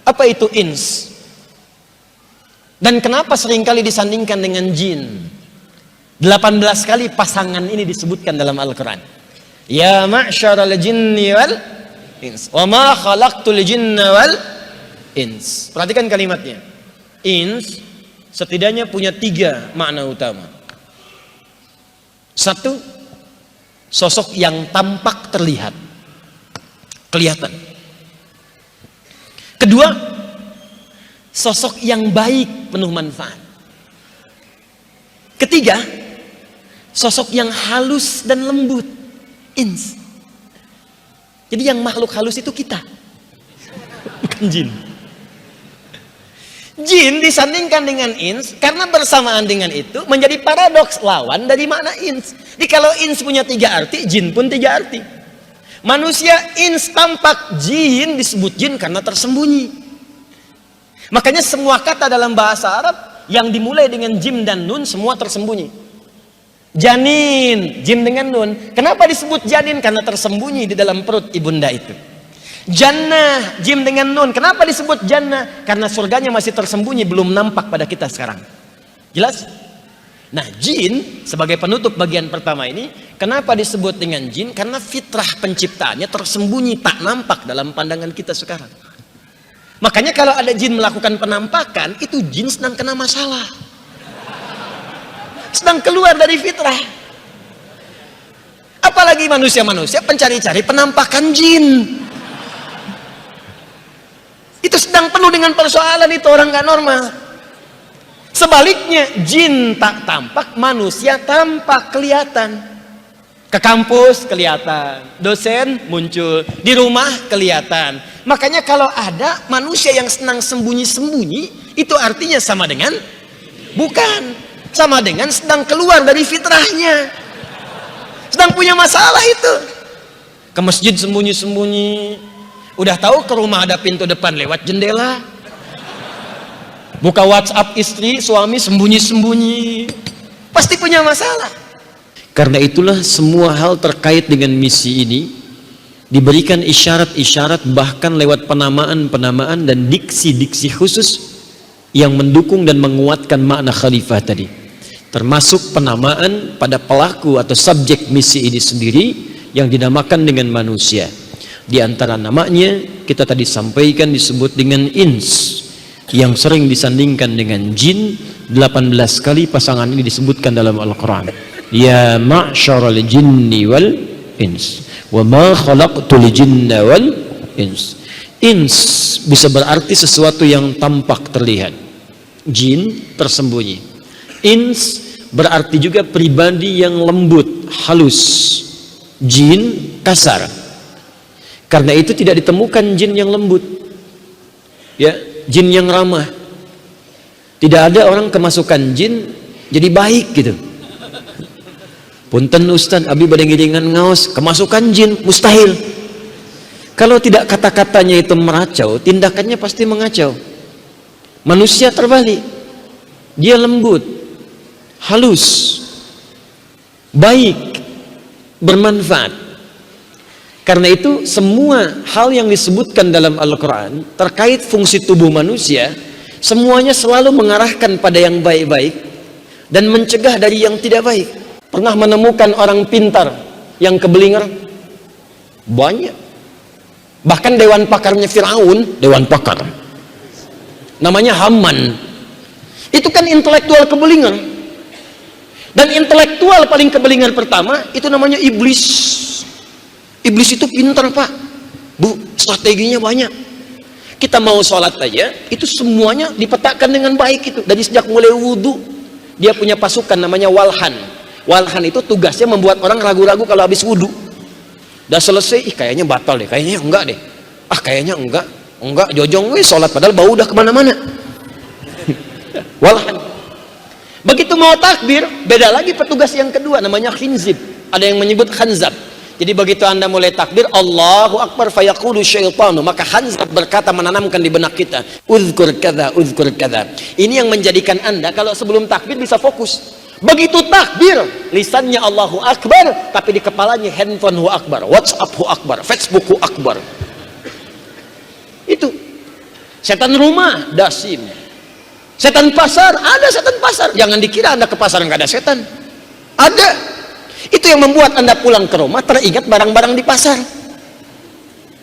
Apa itu ins? Dan kenapa seringkali disandingkan dengan jin? 18 kali pasangan ini disebutkan dalam Al-Quran. Ya ma'syaral jinni wal ins, wa ma khalaqtul jinna wal ins. Perhatikan kalimatnya. Ins setidaknya punya 3 makna utama. Satu, sosok yang tampak terlihat, kelihatan. Kedua, sosok yang baik, penuh manfaat. Ketiga, sosok yang halus dan lembut, ins. Jadi yang makhluk halus itu kita, bukan jin. Jin disandingkan dengan ins karena bersamaan dengan itu menjadi paradoks, lawan dari makna ins. Jadi kalau ins punya 3 arti, jin pun 3 arti. Manusia ins tampak, jin disebut jin karena tersembunyi. Makanya semua kata dalam bahasa Arab yang dimulai dengan jim dan nun semua tersembunyi. Janin, jim dengan nun. Kenapa disebut janin? Karena tersembunyi di dalam perut ibunda itu. Jannah, jim dengan nun. Kenapa disebut jannah? Karena surganya masih tersembunyi, belum nampak pada kita sekarang. Jelas? Nah, jin sebagai penutup bagian pertama ini, kenapa disebut dengan jin? Karena fitrah penciptaannya tersembunyi, tak nampak dalam pandangan kita sekarang. Makanya kalau ada jin melakukan penampakan, itu jin sedang kena masalah, sedang keluar dari fitrah. Apalagi manusia-manusia pencari-cari penampakan jin. Itu sedang penuh dengan persoalan, itu orang nggak normal. Sebaliknya, jin tak tampak, manusia tampak, kelihatan. Ke kampus kelihatan, dosen muncul, di rumah kelihatan. Makanya kalau ada manusia yang senang sembunyi-sembunyi, itu artinya sama dengan bukan, sama dengan sedang keluar dari fitrahnya, sedang punya masalah itu. Ke masjid sembunyi-sembunyi, udah tahu ke rumah ada pintu depan lewat jendela. Buka WhatsApp istri, suami sembunyi-sembunyi, pasti punya masalah. Karena itulah semua hal terkait dengan misi ini diberikan isyarat-isyarat, bahkan lewat penamaan-penamaan dan diksi-diksi khusus yang mendukung dan menguatkan makna khalifah tadi. Termasuk penamaan pada pelaku atau subjek misi ini sendiri yang dinamakan dengan manusia. Di antara namanya kita tadi sampaikan disebut dengan ins, yang sering disandingkan dengan jin. 18 kali pasangan ini disebutkan dalam Al-Quran. Ya ma'syaral jinni wal ins, wa ma khalaqtul jinna wal ins. Ins bisa berarti sesuatu yang tampak terlihat, jin tersembunyi. Ins berarti juga pribadi yang lembut, halus. Jin kasar. Karena itu tidak ditemukan jin yang lembut, ya, jin yang ramah. Tidak ada orang kemasukan jin jadi baik gitu. Punten Ustaz, abi badai ngiringan ngaos, kemasukan jin, mustahil. Kalau tidak kata-katanya itu meracau, tindakannya pasti mengacau. Manusia terbalik, dia lembut, halus, baik, bermanfaat. Karena itu semua hal yang disebutkan dalam Al-Quran terkait fungsi tubuh manusia, semuanya selalu mengarahkan pada yang baik-baik dan mencegah dari yang tidak baik. Pernah menemukan orang pintar yang keblinger? Banyak. Bahkan dewan pakarnya Firaun, dewan pakar, namanya Haman, itu kan intelektual keblinger. Dan intelektual paling keblinger pertama itu namanya iblis. Iblis itu pintar, Pak, Bu, strateginya banyak. Kita mau sholat aja, itu semuanya dipetakan dengan baik. Itu dari sejak mulai wudhu, dia punya pasukan namanya walhan. Walhan itu tugasnya membuat orang ragu-ragu kalau habis wudhu. Udah selesai, kayaknya batal deh, kayaknya enggak deh, kayaknya enggak, jojong weh sholat, padahal bau udah kemana-mana. Walhan. Begitu mau takbir, beda lagi petugas yang kedua, namanya khinzib. Ada yang menyebut khanzab. Jadi begitu anda mulai takbir, Allahu Akbar, fayaqulu syaitanu, maka Hanzab berkata, menanamkan di benak kita, uzkur kadza, uzkur kadza. Ini yang menjadikan anda kalau sebelum takbir bisa fokus. Begitu takbir, lisannya Allahu Akbar, tapi di kepalanya handphone hu akbar, WhatsApp hu akbar, Facebook hu akbar. Itu Setan rumah, dasim. Setan pasar, ada setan pasar. Jangan dikira Anda ke pasar nggak ada setan. Ada. Itu yang membuat Anda pulang ke rumah teringat barang-barang di pasar.